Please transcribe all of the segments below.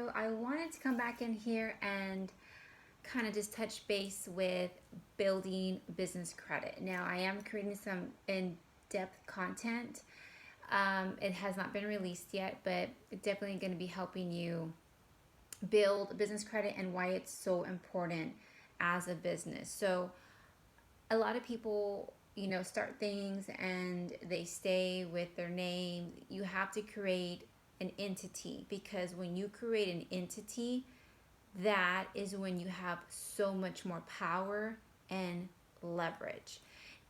So I wanted to come back in here and kind of just touch base with building business credit. Now, I am creating some in-depth content. It has not been released yet, but it's definitely going to be helping you build business credit and why it's so important as a business. So a lot of people, start things and they stay with their name. You have to create an entity, because when you create an entity, that is when you have so much more power and leverage.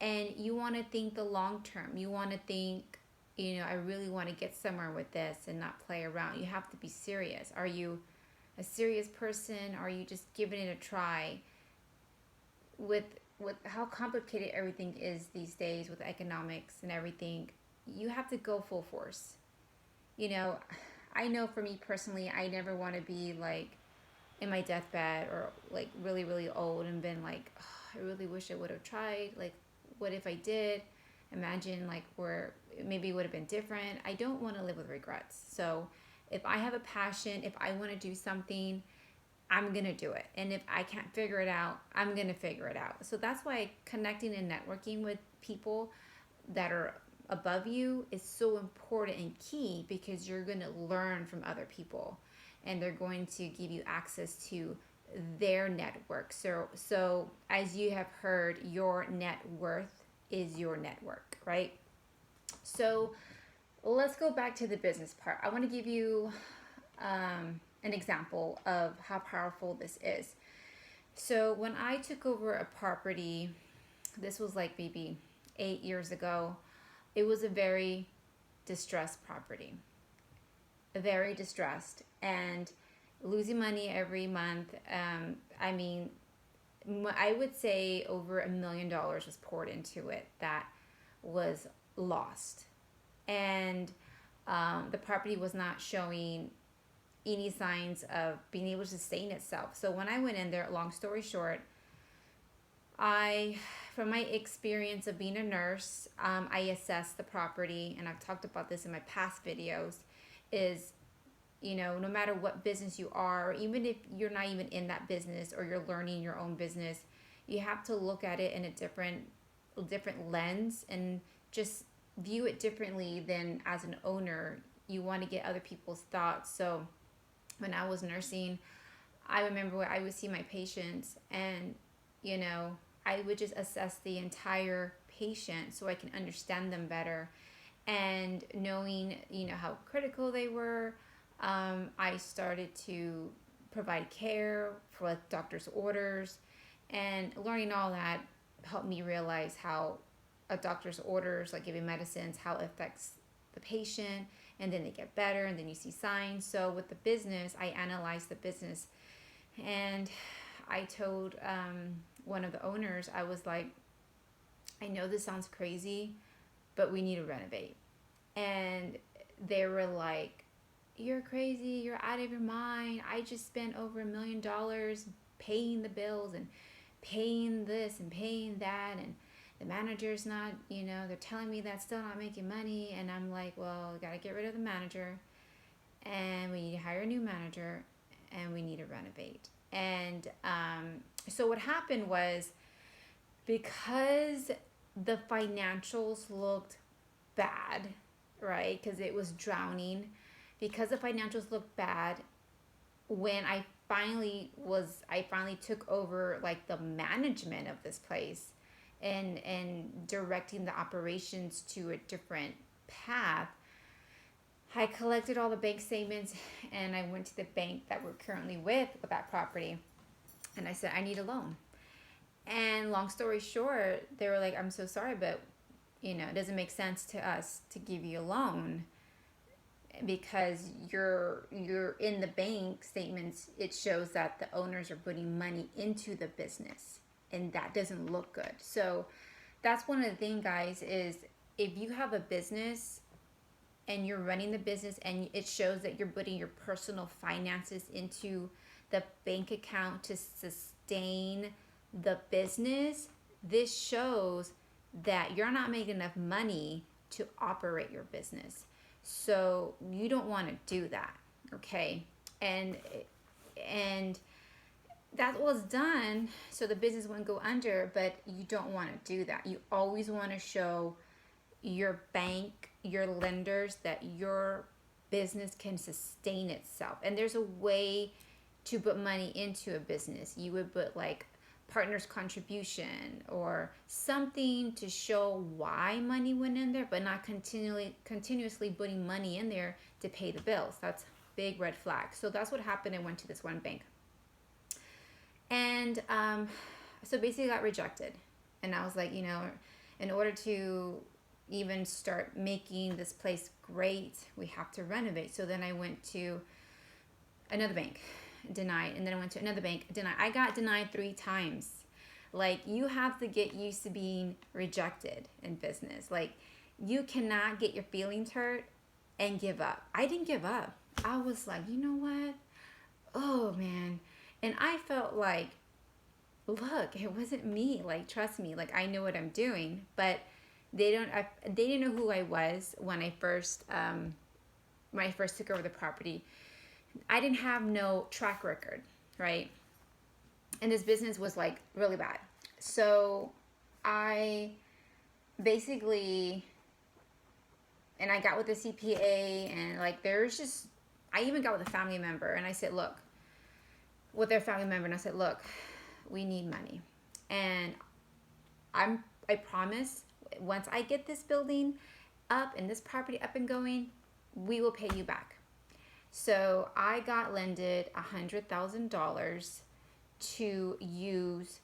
And you want to think the long term. You want to think, I really want to get somewhere with this and not play around. You have to be serious. Are you a serious person? Are you just giving it a try? With how complicated everything is these days with economics and everything, you have to go full force. You know, I know for me personally, I never want to be like in my deathbed or like really, really old and been like, oh, I really wish I would have tried. Like, what if I did? Imagine like where maybe it would have been different. I don't want to live with regrets. So if I have a passion, if I want to do something, I'm going to do it. And if I can't figure it out, I'm going to figure it out. So that's why connecting and networking with people that are above you is so important and key, because you're going to learn from other people and they're going to give you access to their network. So as you have heard, your net worth is your network, right? So let's go back to the business part. I want to give you an example of how powerful this is. So when I took over a property, this was like maybe 8 years ago, it was a very distressed property, very distressed, and losing money every month. I mean, I would say over $1 million was poured into it that was lost. And the property was not showing any signs of being able to sustain itself. So when I went in there, long story short, from my experience of being a nurse, I assessed the property, and I've talked about this in my past videos, is, no matter what business you are, even if you're not even in that business or you're learning your own business, you have to look at it in a different lens and just view it differently than as an owner. You want to get other people's thoughts. So when I was nursing, I remember I would see my patients and, I would just assess the entire patient so I can understand them better. And knowing, how critical they were, I started to provide care for doctor's orders, and learning all that helped me realize how a doctor's orders, like giving medicines, how it affects the patient, and then they get better, and then you see signs. So with the business, I analyzed the business, and I told one of the owners, I was like, I know this sounds crazy, but we need to renovate. And they were like, you're crazy, you're out of your mind. I just spent over $1 million paying the bills and paying this and paying that, and the manager's not, they're telling me that's still not making money. And I'm like, well, we got to get rid of the manager, and we need to hire a new manager, and we need to renovate. And so what happened was, because the financials looked bad, right? Because it was drowning. Because the financials looked bad, when I finally took over like the management of this place and directing the operations to a different path, I collected all the bank statements, and I went to the bank that we're currently with that property, and I said, I need a loan. And long story short, they were like, I'm so sorry, but it doesn't make sense to us to give you a loan, because you're in the bank statements, it shows that the owners are putting money into the business, and that doesn't look good. So that's one of the things, guys, is if you have a business and you're running the business and it shows that you're putting your personal finances into the bank account to sustain the business, this shows that you're not making enough money to operate your business. So you don't want to do that, okay? and and that was done so the business wouldn't go under. But you don't want to do that. You always want to show your bank, your lenders, that your business can sustain itself. And there's a way to put money into a business. You would put like partner's contribution or something to show why money went in there, but not continuously putting money in there to pay the bills. That's big red flag. So that's what happened. I went to this one bank, and so basically got rejected. And I was like, in order to even start making this place great, we have to renovate. So then I went to another bank, denied, and then I went to another bank, denied. I got denied 3 times. Like, you have to get used to being rejected in business. Like, you cannot get your feelings hurt and give up. I didn't give up. I was like, you know what? Oh man. And I felt like, look, it wasn't me. Like, trust me. Like, I know what I'm doing. But they didn't know who I was when I first took over the property. I didn't have no track record, right? And this business was like really bad. So I basically, and I got with the CPA, and like I even got with a family member, and I said, look, with their family member, and I said, look, we need money. And I promise, once I get this building up and this property up and going, we will pay you back. So I got lended $100,000 to use,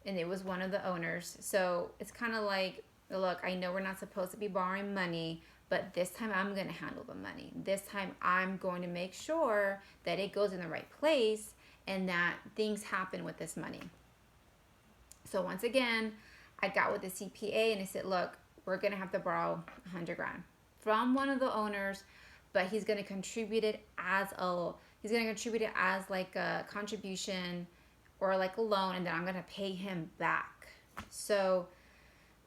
and it was one of the owners. So it's kind of like, look, I know we're not supposed to be borrowing money, but this time I'm going to handle the money. This time I'm going to make sure that it goes in the right place and that things happen with this money. So once again, I got with the CPA and I said, look, we're going to have to borrow $100,000 from one of the owners, but he's going to contribute it as like a contribution or like a loan, and then I'm going to pay him back. So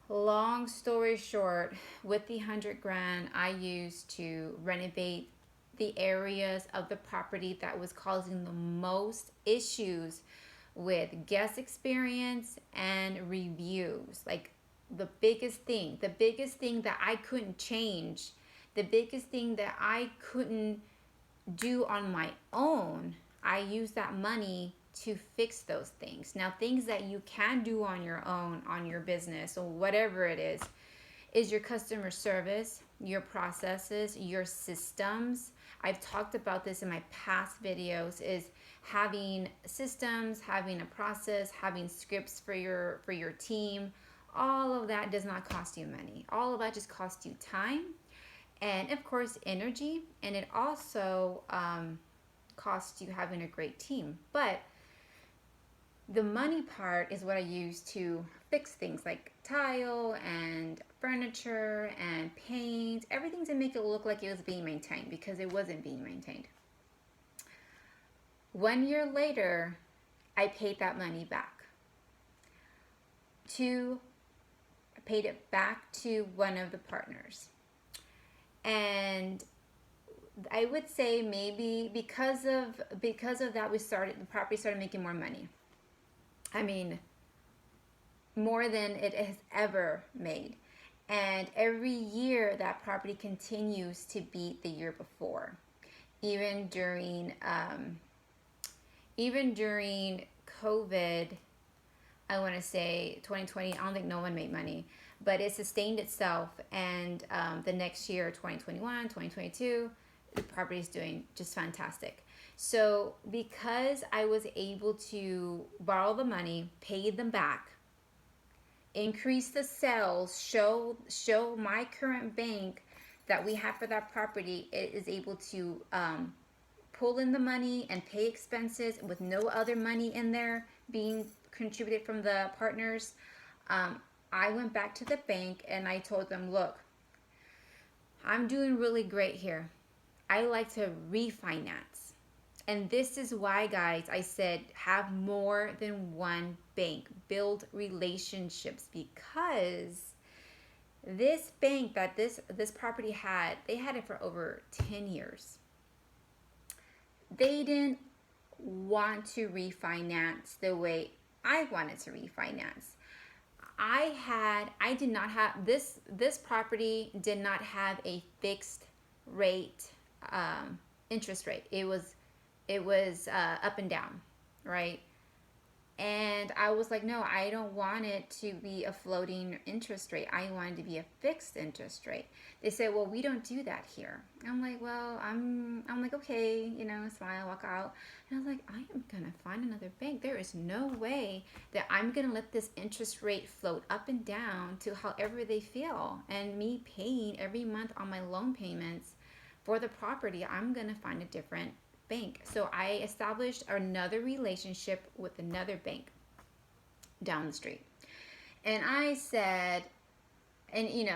long story short, with the $100,000, I used to renovate the areas of the property that was causing the most issues with guest experience and reviews. Like the biggest thing that I couldn't change, the biggest thing that I couldn't do on my own, I used that money to fix those things. Now, things that you can do on your own, on your business or whatever it is your customer service, your processes, your systems. I've talked about this in my past videos, is having systems, having a process, having scripts for your team. All of that does not cost you money. All of that just costs you time and, of course, energy. And it also costs you having a great team. But the money part is what I use to fix things like tile and furniture and paint, everything to make it look like it was being maintained, because it wasn't being maintained. 1 year later, I paid that money back. I paid it back to one of the partners. And I would say maybe because of that, the property started making more money. I mean, more than it has ever made. And every year that property continues to beat the year before. Even during COVID, I want to say 2020, I don't think no one made money, but it sustained itself. And the next year, 2021, 2022, the property is doing just fantastic. So because I was able to borrow the money, pay them back, increase the sales, show my current bank that we have for that property, it is able to pull in the money and pay expenses with no other money in there being contributed from the partners. I went back to the bank and I told them, look, I'm doing really great here. I like to refinance. And this is why, guys, I said have more than one bank. Build relationships, because this bank that this property had, they had it for over 10 years. they didn't want to refinance the way I wanted to refinance. I did not have this property did not have a fixed rate, interest rate. It was up and down, right? And I was like, no, I don't want it to be a floating interest rate. I want it to be a fixed interest rate. They said, well, we don't do that here. I'm like, well, I'm like, okay, smile, walk out. And I was like, I am going to find another bank. There is no way that I'm going to let this interest rate float up and down to however they feel. And me paying every month on my loan payments for the property, I'm going to find a different bank. So I established another relationship with another bank down the street. And I said, and you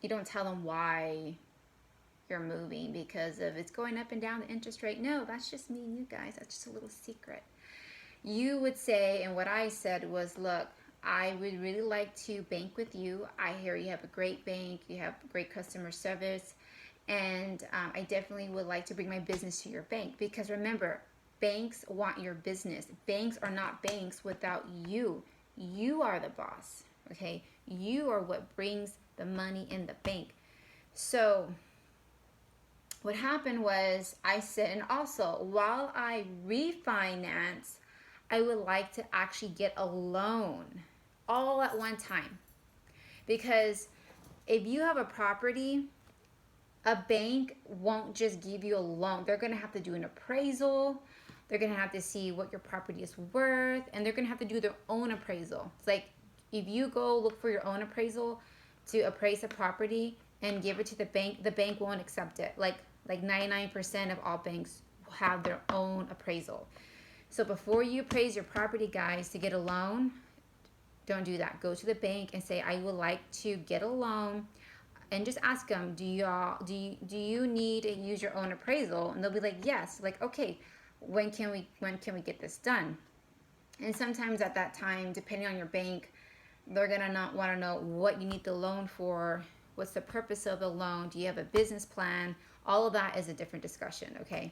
don't tell them why you're moving because of it's going up and down the interest rate. No, that's just me and you guys. That's just a little secret. You would say, and what I said was, look, I would really like to bank with you. I hear you have a great bank. You have great customer service. And I definitely would like to bring my business to your bank because remember, banks want your business. Banks are not banks without you. You are the boss, okay? You are what brings the money in the bank. So what happened was I said, and also while I refinance, I would like to actually get a loan all at one time. Because if you have a property, a bank won't just give you a loan. They're going to have to do an appraisal. They're going to have to see what your property is worth. And they're going to have to do their own appraisal. It's like if you go look for your own appraisal to appraise a property and give it to the bank won't accept it. Like 99% of all banks have their own appraisal. So before you appraise your property, guys, to get a loan, don't do that. Go to the bank and say, I would like to get a loan. And just ask them, do you need to use your own appraisal? And they'll be like, yes. Like, okay, when can we get this done? And sometimes at that time, depending on your bank, they're gonna not want to know what you need the loan for. What's the purpose of the loan? Do you have a business plan? All of that is a different discussion, okay?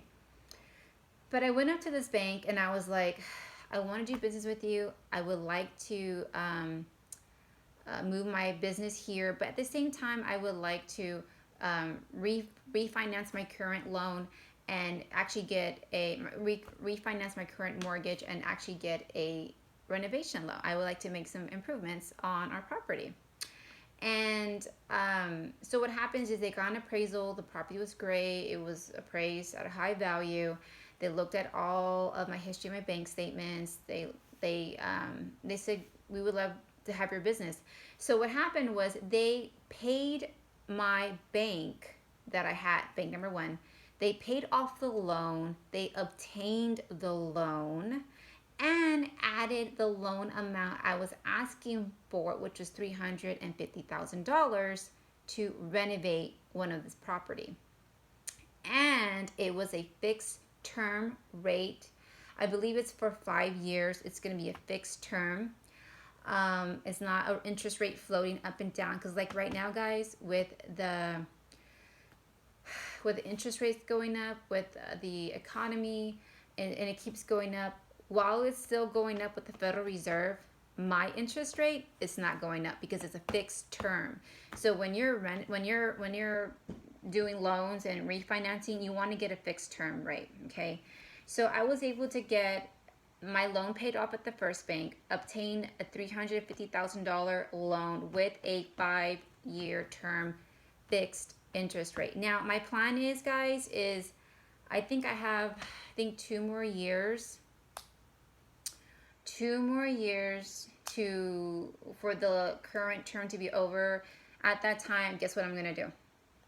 But I went up to this bank and I was like, I want to do business with you. I would like to move my business here, but at the same time, I would like to refinance my current loan and actually get refinance my current mortgage and actually get a renovation loan. I would like to make some improvements on our property. And so what happens is they got an appraisal. The property was great. It was appraised at a high value. They looked at all of my history, my bank statements. They said, we would love to have your business. So what happened was they paid my bank that I had, bank number one. They paid off the loan. They obtained the loan and added the loan amount I was asking for, which was $350,000 to renovate one of this property. And it was a fixed term rate. I believe it's for 5 years. It's going to be a fixed term. It's not an interest rate floating up and down, because like right now, guys, with the interest rates going up, with the economy, and it keeps going up. While it's still going up with the Federal Reserve, my interest rate is not going up because it's a fixed term. So when you're doing loans and refinancing, you want to get a fixed term rate, okay? So I was able to get my loan paid off at the first bank, obtain a $350,000 loan with a 5-year term fixed interest rate. Now, my plan is, guys, I think I have 2 more years. 2 more years for the current term to be over. At that time, guess what I'm going to do?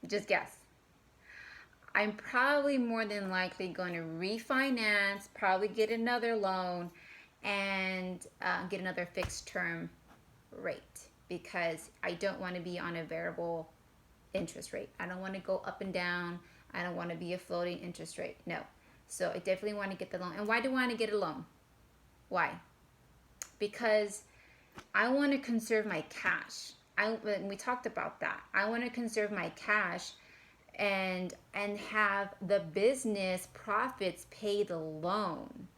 Just guess. I'm probably more than likely going to refinance, probably get another loan, and get another fixed term rate, because I don't want to be on a variable interest rate. I don't want to go up and down. I don't want to be a floating interest rate. No. So I definitely want to get the loan. And why do I want to get a loan? Why? Because I want to conserve my cash. We talked about that. I want to conserve my cash and have the business profits pay the loan.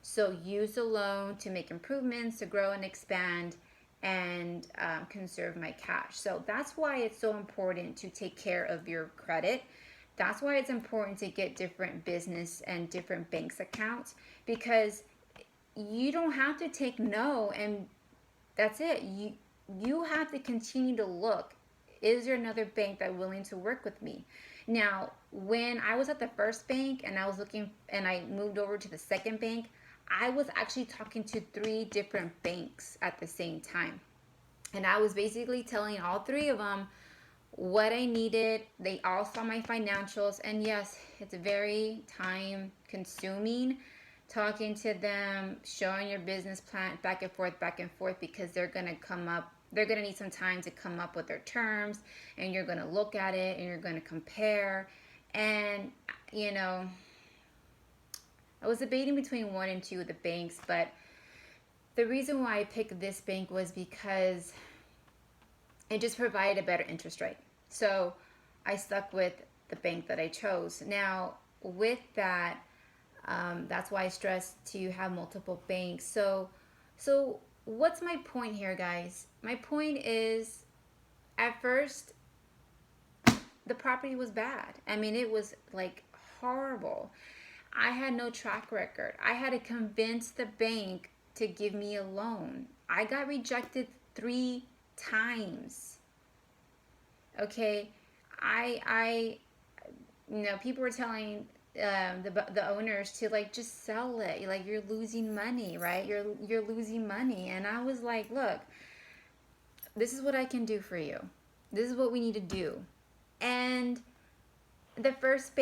So use the loan to make improvements, to grow and expand, and conserve my cash. So that's why it's so important to take care of your credit. That's why it's important to get different business and different banks accounts, because you don't have to take no and that's it. You have to continue to look. Is there another bank that's willing to work with me? Now, when I was at the first bank and I was looking and I moved over to the second bank, I was actually talking to 3 different banks at the same time. And I was basically telling all 3 of them what I needed. They all saw my financials. And yes, it's very time consuming talking to them, showing your business plan back and forth, because they're going to need some time to come up with their terms, and you're going to look at it and you're going to compare. And, I was debating between 1 and 2 of the banks, but the reason why I picked this bank was because it just provided a better interest rate. So I stuck with the bank that I chose. Now, with that, that's why I stress to have multiple banks. So what's my point here, guys? My point is, at first, the property was bad. I mean, it was like horrible. I had no track record. I had to convince the bank to give me a loan. I got rejected 3 times. Okay, people were telling the owners to just sell it. You're losing money, right? You're losing money. And I was like, look, this is what I can do for you. This is what we need to do. And the first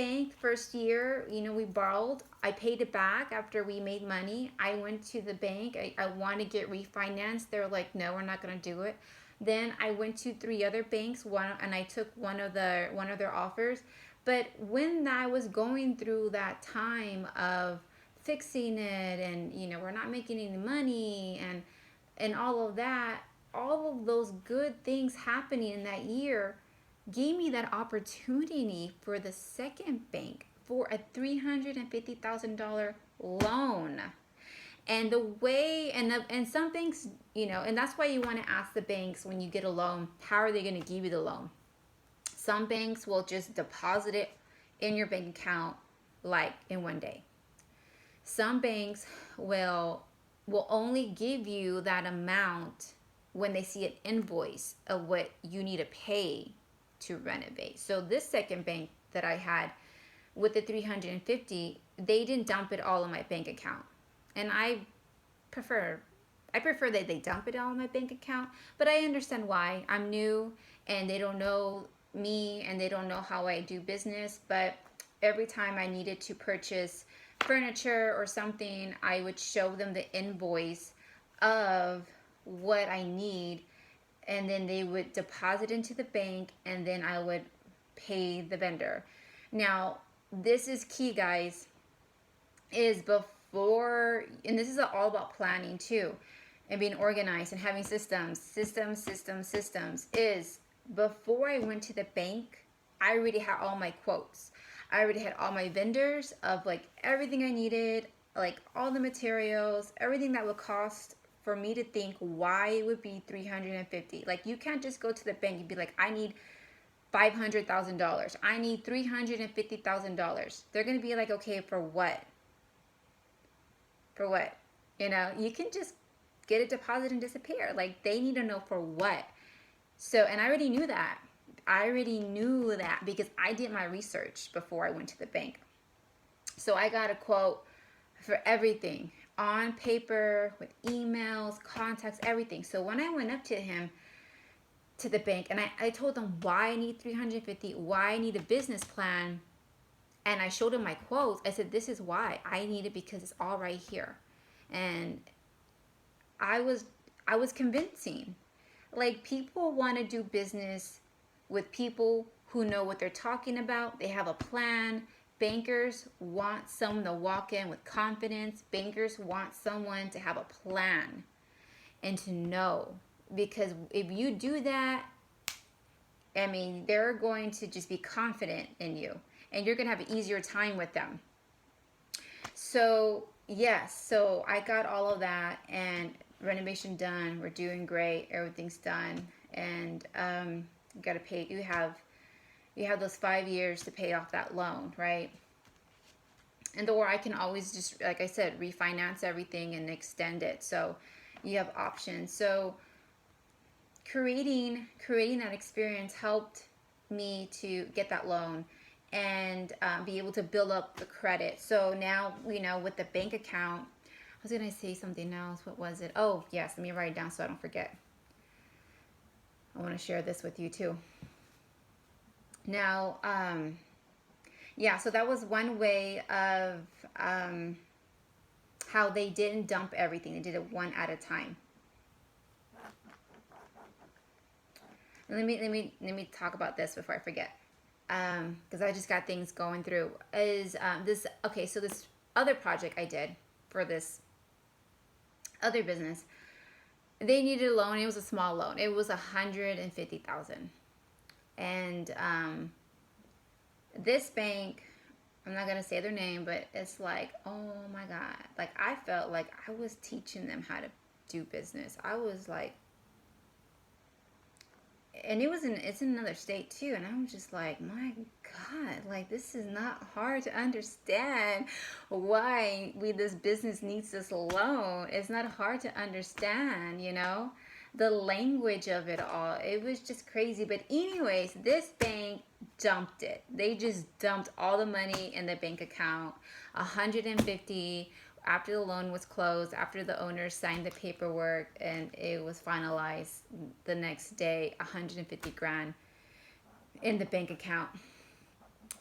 year, we borrowed. I paid it back after we made money. I went to the bank. I want to get refinanced. They were like, no, we're not going to do it. Then I went to 3 other banks, and I took one of their offers. But when I was going through that time of fixing it, and we're not making any money, and all of that, all of those good things happening in that year gave me that opportunity for the second bank for a $350,000 loan. And the way, and some banks, and that's why you want to ask the banks when you get a loan, how are they going to give you the loan? Some banks will just deposit it in your bank account in 1 day. Some banks will only give you that amount when they see an invoice of what you need to pay to renovate. So this second bank that I had with the 350, they didn't dump it all in my bank account. And I prefer that they dump it all in my bank account, but I understand why. I'm new and they don't know me and they don't know how I do business, but every time I needed to purchase furniture or something, I would show them the invoice of what I need, and then they would deposit into the bank, and then I would pay the vendor. Now, this is key, guys, is before, and this is all about planning too, and being organized and having systems, is before I went to the bank, I already had all my quotes. I already had all my vendors of everything I needed, all the materials, everything that would cost for me to think why it would be $350. You can't just go to the bank and be like, I need $500,000. I need $350,000. They're going to be like, okay, for what? For what? You can just get a deposit and disappear. They need to know for what. So, and I already knew that. Because I did my research before I went to the bank. So I got a quote for everything on paper, with emails, contacts, everything. So when I went up to the bank, and I told them why I need $350, why I need a business plan, and I showed them my quotes. I said, this is why I need it, because it's all right here. And I was convincing. People want to do business with people who know what they're talking about. They have a plan. Bankers want someone to walk in with confidence. Bankers want someone to have a plan and to know. Because if you do that, I mean, they're going to just be confident in you, and you're going to have an easier time with them. So, yes, so I got all of that, and renovation done. We're doing great. Everything's done. And you got to pay. You have those 5 years to pay off that loan, right? And or I can always just, like I said, refinance everything and extend it. So you have options. So creating that experience helped me to get that loan and be able to build up the credit. So now, you know, with the bank account, I was going to say something else. What was it? Oh, yes. Let me write it down so I don't forget. I want to share this with you too. Now, yeah, so that was one way of how they didn't dump everything. They did it one at a time. And let me talk about this before I forget, because I just got things going through. Is this okay? So this other project I did for this other business, they needed a loan. It was a small loan. It was $150,000, and this bank, I'm not gonna say their name, but it's like, oh my God, like I felt like I was teaching them how to do business. I was like, and it's in another state too, and I'm just like, my God, like this is not hard to understand why this business needs this loan. It's not hard to understand, you know, the language of it all. It was just crazy. But anyways, this bank dumped it. They just dumped all the money in the bank account, 150 after the loan was closed, after the owners signed the paperwork and it was finalized the next day, 150 grand in the bank account.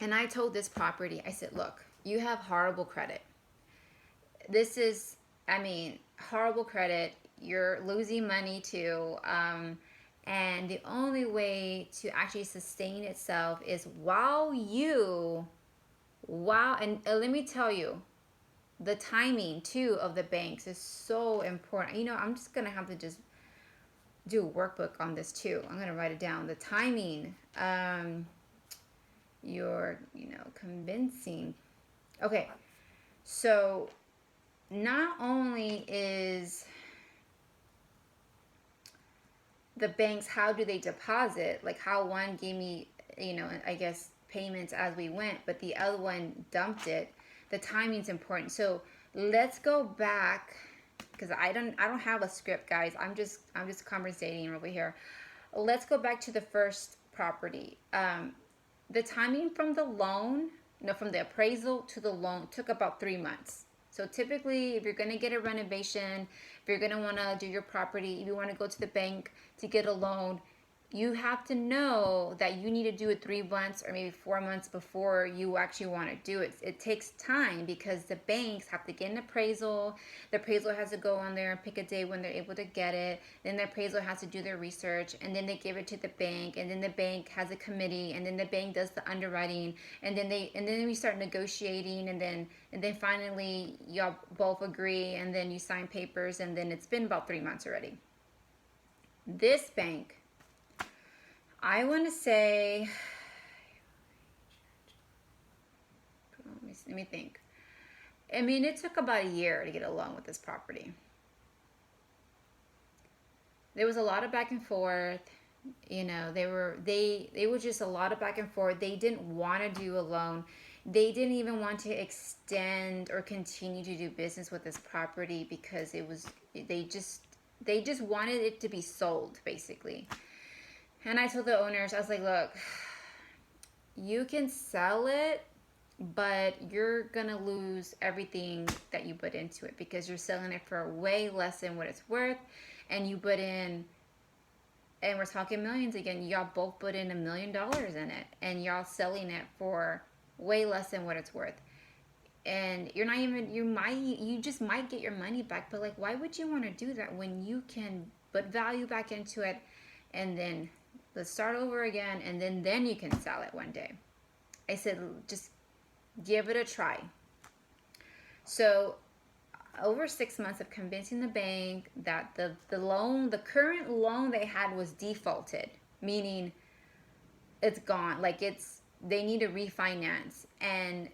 And I told this property, I said, look, you have horrible credit. This is, I mean, horrible credit. You're losing money too. And the only way to actually sustain itself is and let me tell you, the timing too of the banks is so important. You know, I'm just gonna have to just do a workbook on this too. I'm gonna write it down. The timing, you're, you know, convincing. Okay, so not only is the banks, how do they deposit? Like how one gave me, you know, I guess payments as we went, but the other one dumped it. The timing's important. So let's go back, because I don't have a script, guys. I'm just conversating over here. Let's go back to the first property. The timing from the loan, no, from the appraisal to the loan took about 3 months. So typically, if you're going to get a renovation, if you're going to want to do your property, if you want to go to the bank to get a loan, you have to know that you need to do it 3 months or maybe 4 months before you actually want to do it. It takes time because the banks have to get an appraisal. The appraisal has to go on there and pick a day when they're able to get it. Then the appraisal has to do their research, and then they give it to the bank, and then the bank has a committee, and then the bank does the underwriting, and then we start negotiating, and then finally y'all both agree, and then you sign papers, and then it's been about 3 months already. This bank, I want to say, let me think. I mean, it took about a year to get along with this property. There was a lot of back and forth. You know, they were just a lot of back and forth. They didn't want to do a loan. They didn't even want to extend or continue to do business with this property because they just wanted it to be sold, basically. And I told the owners, I was like, look, you can sell it, but you're going to lose everything that you put into it because you're selling it for way less than what it's worth. And you put in, and we're talking millions again, y'all both put in $1 million in it, and y'all selling it for way less than what it's worth. And you're not even, you just might get your money back, but like, why would you want to do that when you can put value back into it and then let's start over again, and then you can sell it one day. I said, just give it a try. So over 6 months of convincing the bank that the current loan they had was defaulted, meaning it's gone. Like they need to refinance, and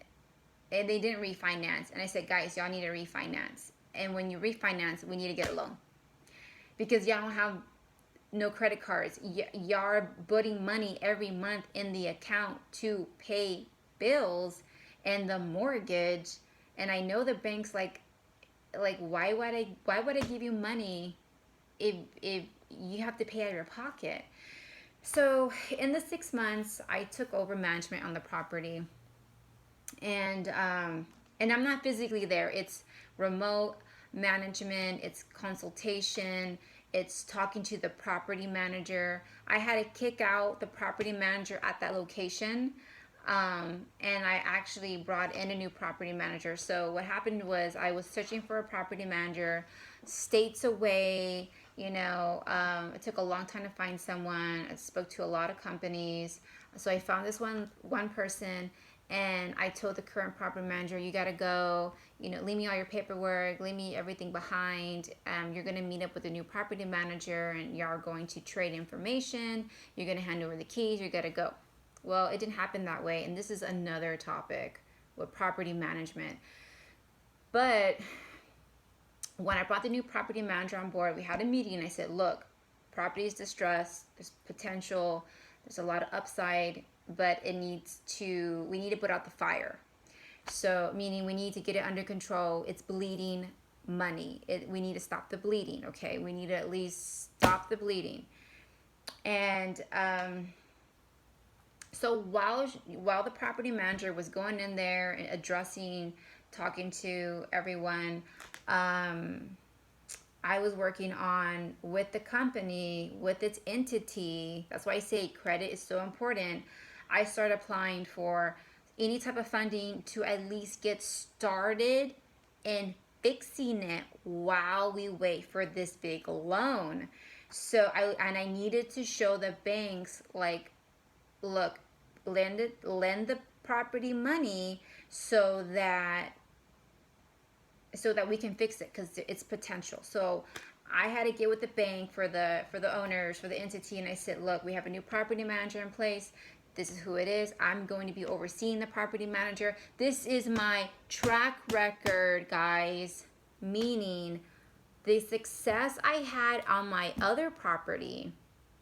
they didn't refinance. And I said, guys, y'all need to refinance. And when you refinance, we need to get a loan because y'all don't have no credit cards. Y'all are putting money every month in the account to pay bills and the mortgage. And I know the bank's like why would I give you money if you have to pay out of your pocket? So in the 6 months, I took over management on the property, and I'm not physically there. It's remote management, it's consultation, it's talking to the property manager. I had to kick out the property manager at that location, and I actually brought in a new property manager. So what happened was I was searching for a property manager states away. It took a long time to find someone. I spoke to a lot of companies. So I found this one person, and I told the current property manager, you got to go, leave me all your paperwork, leave me everything behind. You're going to meet up with a new property manager, and you are going to trade information. You're going to hand over the keys. You got to go. Well, it didn't happen that way. And this is another topic with property management. But when I brought the new property manager on board, we had a meeting, and I said, look, property is distressed. There's potential. There's a lot of upside, but we need to put out the fire. So meaning we need to get it under control. It's bleeding money. We need to stop the bleeding. Okay. We need to at least stop the bleeding. And, so while the property manager was going in there and addressing, talking to everyone, I was working on with the company, with its entity. That's why I say credit is so important. I started applying for any type of funding to at least get started in fixing it while we wait for this big loan. So I needed to show the banks, like, look, lend the property money so that we can fix it, because it's potential. So I had to get with the bank for the owners, for the entity, and I said, look, we have a new property manager in place. This is who it is. I'm going to be overseeing the property manager. This is my track record, guys, meaning the success I had on my other property,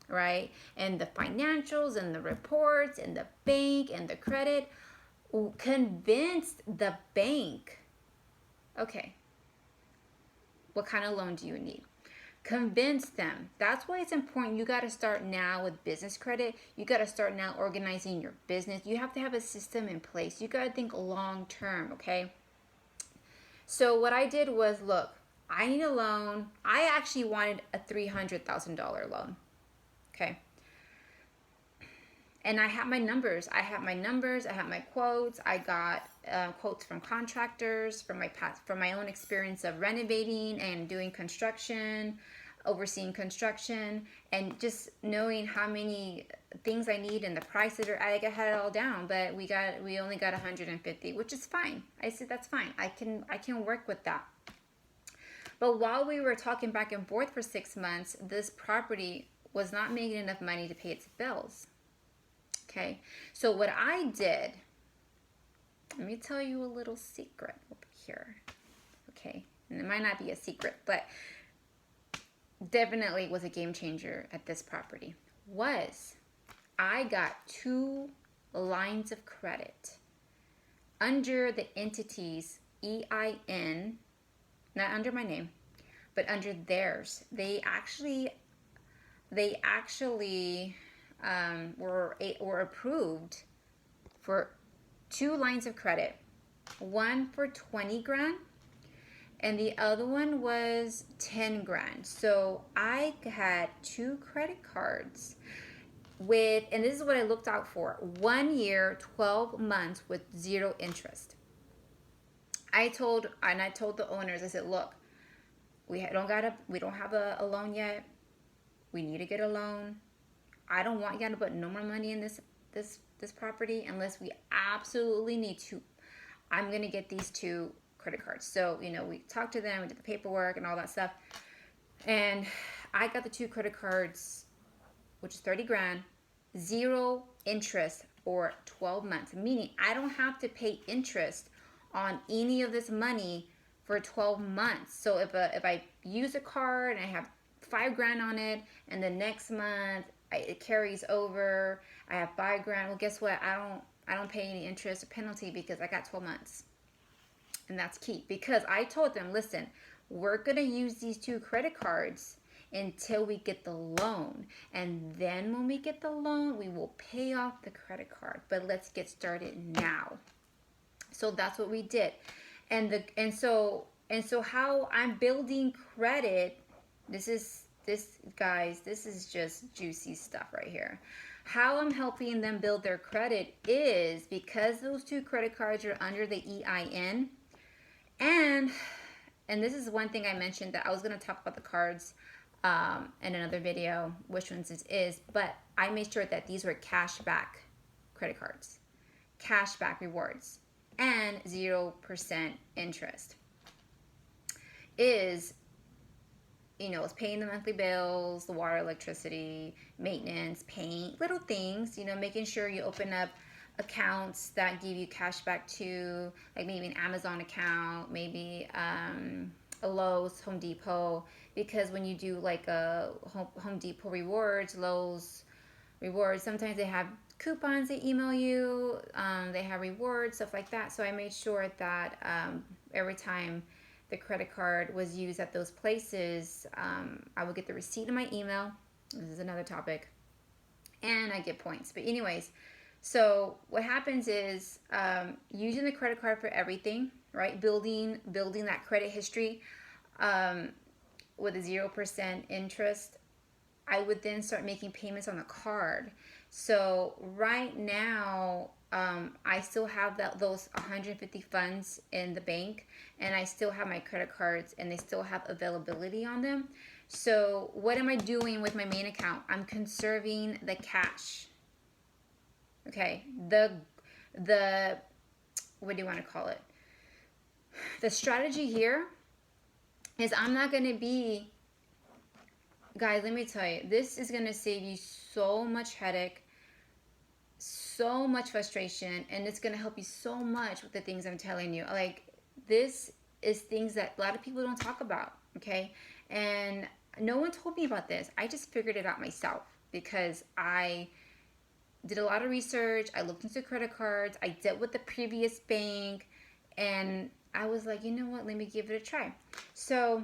right? And the financials and the reports and the bank and the credit convinced the bank, okay, what kind of loan do you need? Convince them. That's why it's important. You got to start now with business credit. You got to start now organizing your business. You have to have a system in place. You got to think long term, okay? So what I did was, look, I need a loan. I actually wanted a $300,000 loan, okay? And I have my numbers. I have my quotes. I got quotes from contractors, from my own experience of renovating and doing construction, overseeing construction, and just knowing how many things I need and the prices are. I had it all down, but we only got 150, which is fine. I said that's fine. I can work with that. But while we were talking back and forth for 6 months, this property was not making enough money to pay its bills. Okay, so what I did, let me tell you a little secret over here. Okay, and it might not be a secret, but definitely was a game changer at this property. I got 2 lines of credit under the entity's EIN, not under my name, but under theirs. They actually were approved for 2 lines of credit, one for 20 grand and the other one was 10 grand. So I had 2 credit cards with, and this is what I looked out for, 1 year, 12 months with 0 interest. I told the owners, I said, look, we don't have a loan yet. We need to get a loan. I don't want you to put no more money in this property unless we absolutely need to. I'm going to get these 2 credit cards. So, we talked to them, we did the paperwork and all that stuff. And I got the 2 credit cards, which is 30 grand, 0 interest for 12 months, meaning I don't have to pay interest on any of this money for 12 months. So if I use a card and I have $5,000 on it, and the next month it carries over, I have $5,000. Well, guess what? I don't pay any interest or penalty because I got 12 months. And that's key, because I told them, listen, we're going to use these 2 credit cards until we get the loan. And then when we get the loan, we will pay off the credit card. But let's get started now. So that's what we did. And so how I'm building credit, this guys, this is just juicy stuff right here. How I'm helping them build their credit is because those 2 credit cards are under the EIN. And this is one thing I mentioned, that I was going to talk about the cards in another video, which ones it is, but I made sure that these were cashback credit cards, cashback rewards, and 0% interest. Is, it's paying the monthly bills, the water, electricity, maintenance, paint, little things, making sure you open up accounts that give you cash back to, like maybe an Amazon account, maybe a Lowe's, Home Depot, because when you do like a Home Depot rewards, Lowe's rewards, sometimes they have coupons they email you, they have rewards, stuff like that. So I made sure that every time the credit card was used at those places, I would get the receipt in my email. This is another topic. And I get points. But anyways, so what happens is using the credit card for everything, right? Building that credit history with a 0% interest. I would then start making payments on the card. So right now, I still have those 150 funds in the bank, and I still have my credit cards, and they still have availability on them. So what am I doing with my main account? I'm conserving the cash. Okay, the what do you want to call it? The strategy here is I'm not going to be, guys, let me tell you, this is going to save you so much headache, so much frustration, and it's going to help you so much with the things I'm telling you. Like, this is things that a lot of people don't talk about, okay? And no one told me about this. I just figured it out myself because I did a lot of research. I looked into credit cards. I dealt with the previous bank, and I was like, you know what? Let me give it a try. So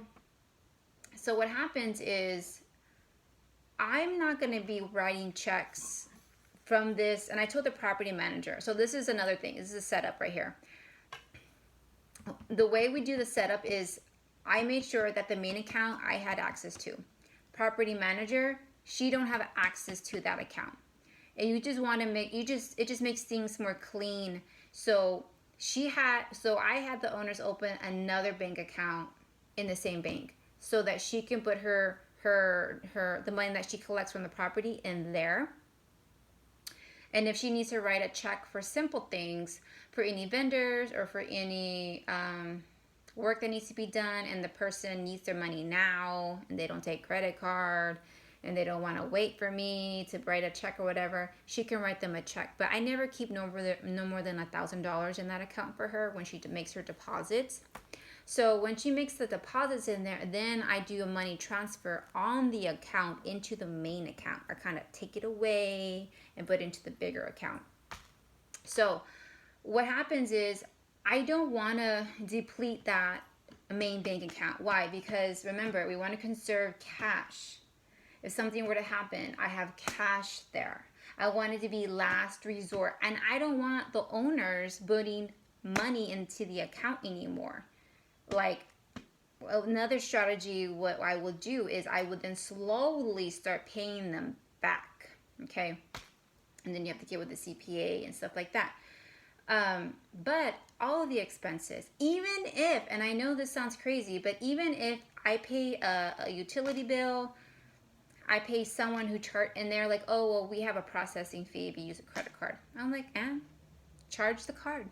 what happens is I'm not going to be writing checks from this. And I told the property manager. So this is another thing. This is a setup right here. The way we do the setup is I made sure that the main account I had access to. Property manager, she don't have access to that account. And you just want to it just makes things more clean. So I had the owners open another bank account in the same bank so that she can put the money that she collects from the property in there. And if she needs to write a check for simple things, for any vendors or for any work that needs to be done, and the person needs their money now and they don't take credit card and they don't want to wait for me to write a check or whatever, she can write them a check. But I never keep no more than $1,000 in that account for her when she makes her deposits. So when she makes the deposits in there, then I do a money transfer on the account into the main account. I kind of take it away and put it into the bigger account. So what happens is I don't want to deplete that main bank account. Why? Because remember, we want to conserve cash. If something were to happen, I have cash there. I want it to be last resort. And I don't want the owners putting money into the account anymore. Like, another strategy, what I will do is I would then slowly start paying them back. Okay? And then you have to get with the CPA and stuff like that. But all of the expenses, even if, and I know this sounds crazy, but even if I pay a utility bill, I pay someone who and they're like, oh, well, we have a processing fee if you use a credit card. I'm like, charge the card.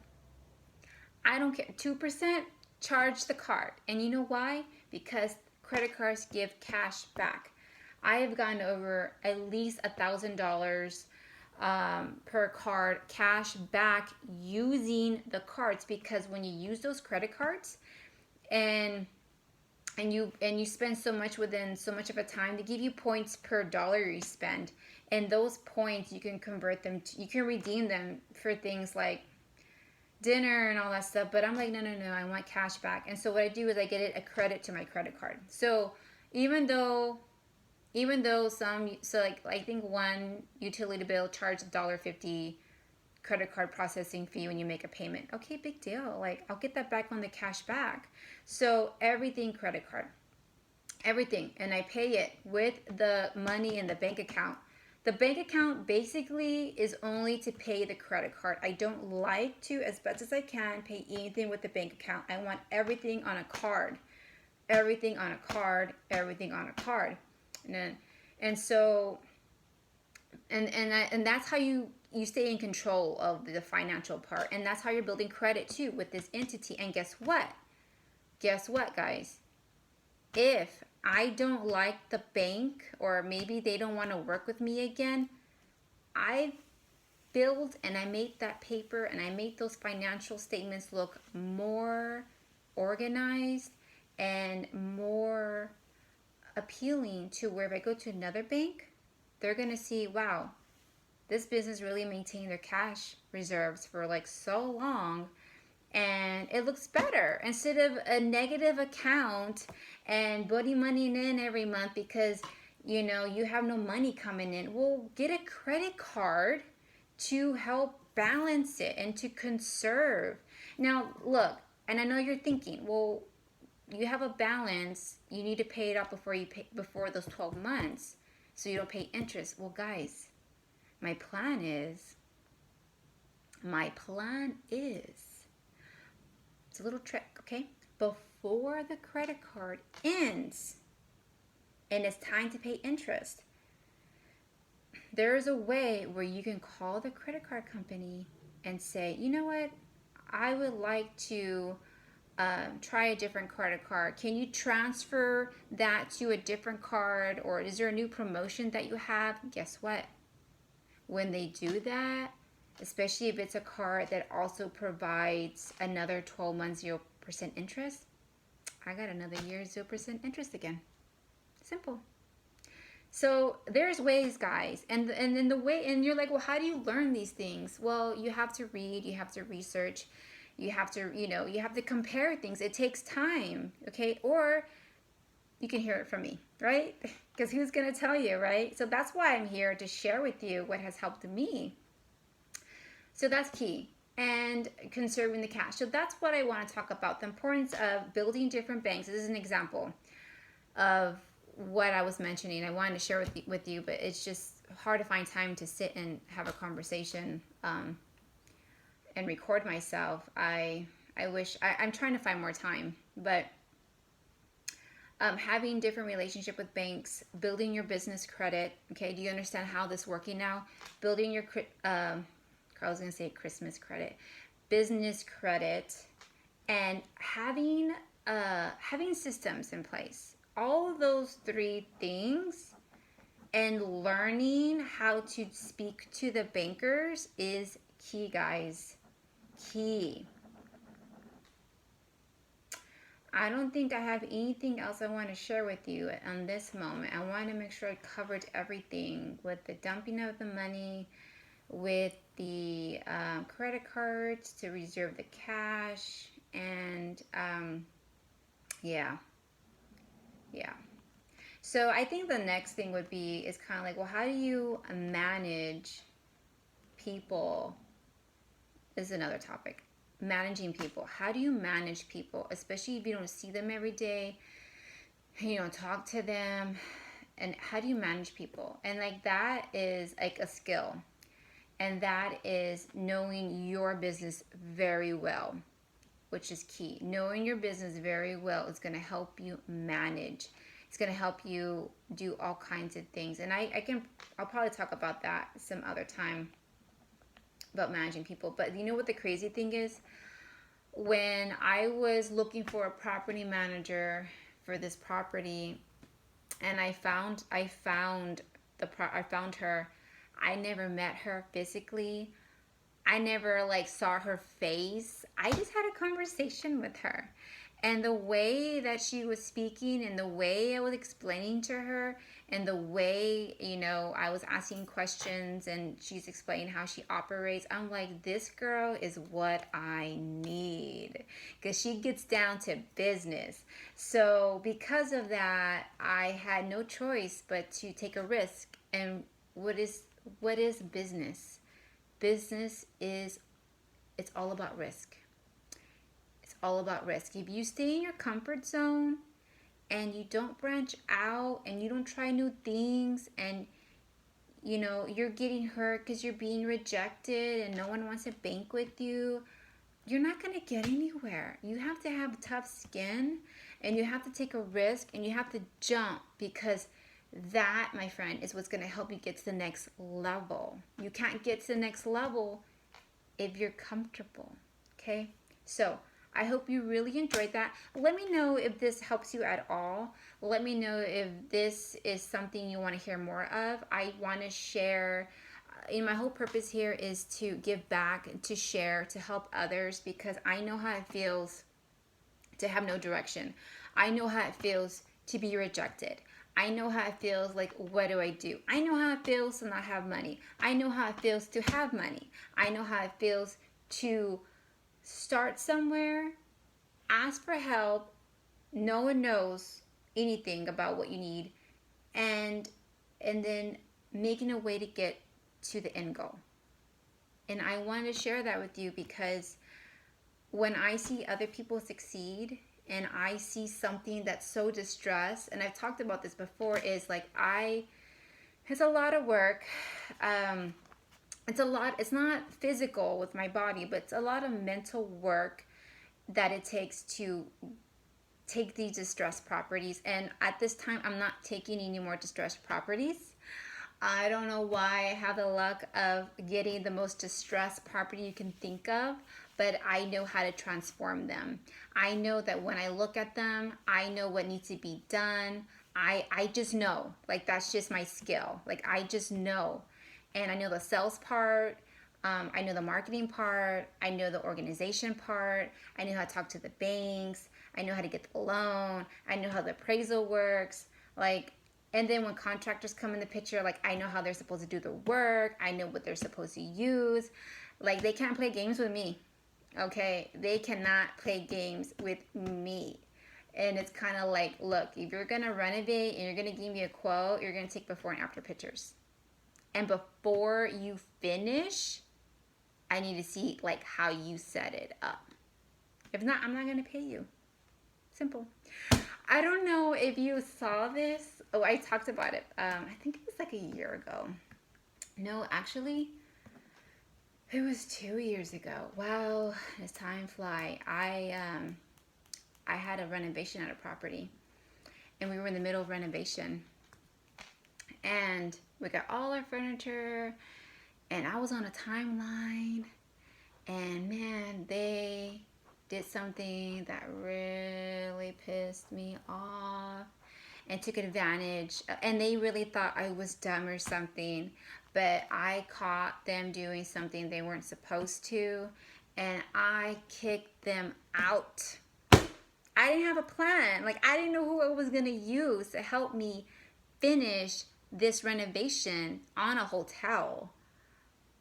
I don't care. 2%, charge the card. And you know why? Because credit cards give cash back. I have gotten over at least $1,000 per card cash back using the cards, because when you use those credit cards and you spend so much within so much of a time, they give you points per dollar you spend, and those points you can convert them to, you can redeem them for things like dinner and all that stuff. But I'm like, no, I want cash back. And so what I do is I get it a credit to my credit card. So even though some, so like I think one utility bill charged $1.50 credit card processing fee when you make a payment. Okay, big deal. Like, I'll get that back on the cash back. So everything credit card, everything, and I pay it with the money in the bank account. The bank account basically is only to pay the credit card. I don't like to, as best as I can, pay anything with the bank account. I want everything on a card. Everything on a card, everything on a card. And so that's how you stay in control of the financial part, and that's how you're building credit too with this entity. And guess what, guys, if I don't like the bank, or maybe they don't want to work with me again, I build and I make that paper and I make those financial statements look more organized and more appealing, to where if I go to another bank, they're going to see, wow, this business really maintained their cash reserves for like so long, and it looks better, instead of a negative account and putting money in every month because you have no money coming in. Well, get a credit card to help balance it and to conserve. Now look, and I know you're thinking, well, you have a balance, you need to pay it off before those 12 months so you don't pay interest. Well, guys, my plan is, it's a little trick, okay? Before the credit card ends and it's time to pay interest, there is a way where you can call the credit card company and say, you know what, I would like to try a different credit card. Can you transfer that to a different card? Or is there a new promotion that you have? Guess what? When they do that, especially if it's a card that also provides another 12 months 0% interest, I got another year 0% interest again. Simple. So there's ways, guys, and then the way, and you're like, well, how do you learn these things? Well, you have to read, you have to research, you have to, you have to compare things. It takes time, okay? Or you can hear it from me, right? Because who's going to tell you, right? So that's why I'm here to share with you what has helped me. So that's key. And conserving the cash. So that's what I want to talk about, the importance of building different banks. This is an example of what I was mentioning. I wanted to share with you, but it's just hard to find time to sit and have a conversation and record myself. I wish, I'm trying to find more time, but having different relationship with banks, building your business credit. Okay, do you understand how this is working now? Building your, I was going to say Christmas credit, business credit, and having systems in place. All of those three things, and learning how to speak to the bankers is key, guys. Key. I don't think I have anything else I want to share with you on this moment. I want to make sure I covered everything with the dumping of the money, with the credit cards to reserve the cash, and yeah. So I think the next thing would be is kind of like, well, how do you manage people? This is another topic. Managing people. How do you manage people, especially if you don't see them every day, you don't talk to them, and how do you manage people? And like, that is like a skill, and that is knowing your business very well, which is key. Knowing your business very well is going to help you manage. It's going to help you do all kinds of things, and I'll probably talk about that some other time, about managing people. But you know what the crazy thing is? When I was looking for a property manager for this property, and I found her, I never met her physically. I never like saw her face. I just had a conversation with her. And the way that she was speaking and the way I was explaining to her and the way, I was asking questions and she's explaining how she operates, I'm like, this girl is what I need, because she gets down to business. So because of that, I had no choice but to take a risk. And what is business? Business is, it's all about risk. It's all about risk. If you stay in your comfort zone and you don't branch out and you don't try new things, and you're getting hurt because you're being rejected and no one wants to bank with you, you're not going to get anywhere. You have to have tough skin, and you have to take a risk, and you have to jump, because that, my friend, is what's going to help you get to the next level. You can't get to the next level if you're comfortable. Okay? So I hope you really enjoyed that. Let me know if this helps you at all. Let me know if this is something you want to hear more of. I want to share. My whole purpose here is to give back, to share, to help others, because I know how it feels to have no direction. I know how it feels to be rejected. I know how it feels like, what do I do? I know how it feels to not have money. I know how it feels to have money. I know how it feels to start somewhere, ask for help, no one knows anything about what you need, and then making a way to get to the end goal. And I wanted to share that with you, because when I see other people succeed and I see something that's so distressed, and I've talked about this before, is like, it's a lot of work. It's not physical with my body, but it's a lot of mental work that it takes to take these distressed properties. And at this time, I'm not taking any more distressed properties. I don't know why I have the luck of getting the most distressed property you can think of, but I know how to transform them. I know that when I look at them, I know what needs to be done. I just know, like, that's just my skill. Like, I just know. And I know the sales part. I know the marketing part. I know the organization part. I know how to talk to the banks. I know how to get the loan. I know how the appraisal works. And then when contractors come in the picture, I know how they're supposed to do the work. I know what they're supposed to use. They can't play games with me. Okay? They cannot play games with me. And it's kind of like, look, if you're going to renovate and you're going to give me a quote, you're going to take before and after pictures. And before you finish, I need to see how you set it up. If not, I'm not going to pay you. Simple. I don't know if you saw this. Oh, I talked about it. I think it was a year ago. No, actually, it was 2 years ago. Wow, as time fly. I had a renovation at a property, and we were in the middle of renovation, and we got all our furniture, and I was on a timeline, and man, they did something that really pissed me off and took advantage, and they really thought I was dumb or something, but I caught them doing something they weren't supposed to, and I kicked them out. I didn't have a plan. I didn't know who I was going to use to help me finish this renovation on a hotel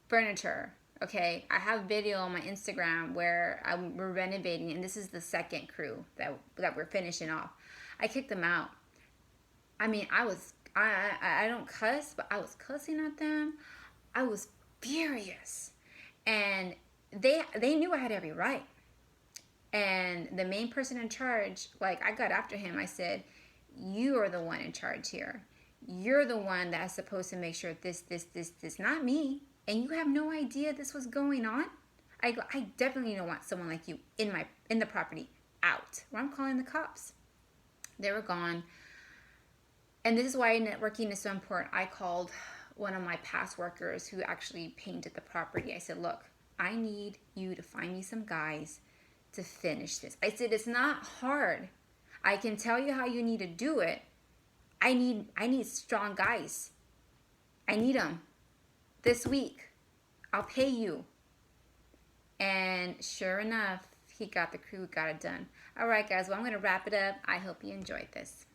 furniture. Okay, I have video on my Instagram where we're renovating, and this is the second crew that we're finishing off. I kicked them out. I mean, I don't cuss, but I was cussing at them. I was furious, and they knew I had every right. And the main person in charge, I got after him. I said, "You are the one in charge here. You're the one that's supposed to make sure this, not me. And you have no idea this was going on. I definitely don't want someone like you in the property out. Or I'm calling the cops." They were gone. And this is why networking is so important. I called one of my past workers who actually painted the property. I said, "Look, I need you to find me some guys to finish this." I said, "It's not hard. I can tell you how you need to do it. I need strong guys. I need them. this week. I'll pay you. And sure enough, he got it done. All right, guys, well, I'm going to wrap it up. I hope you enjoyed this.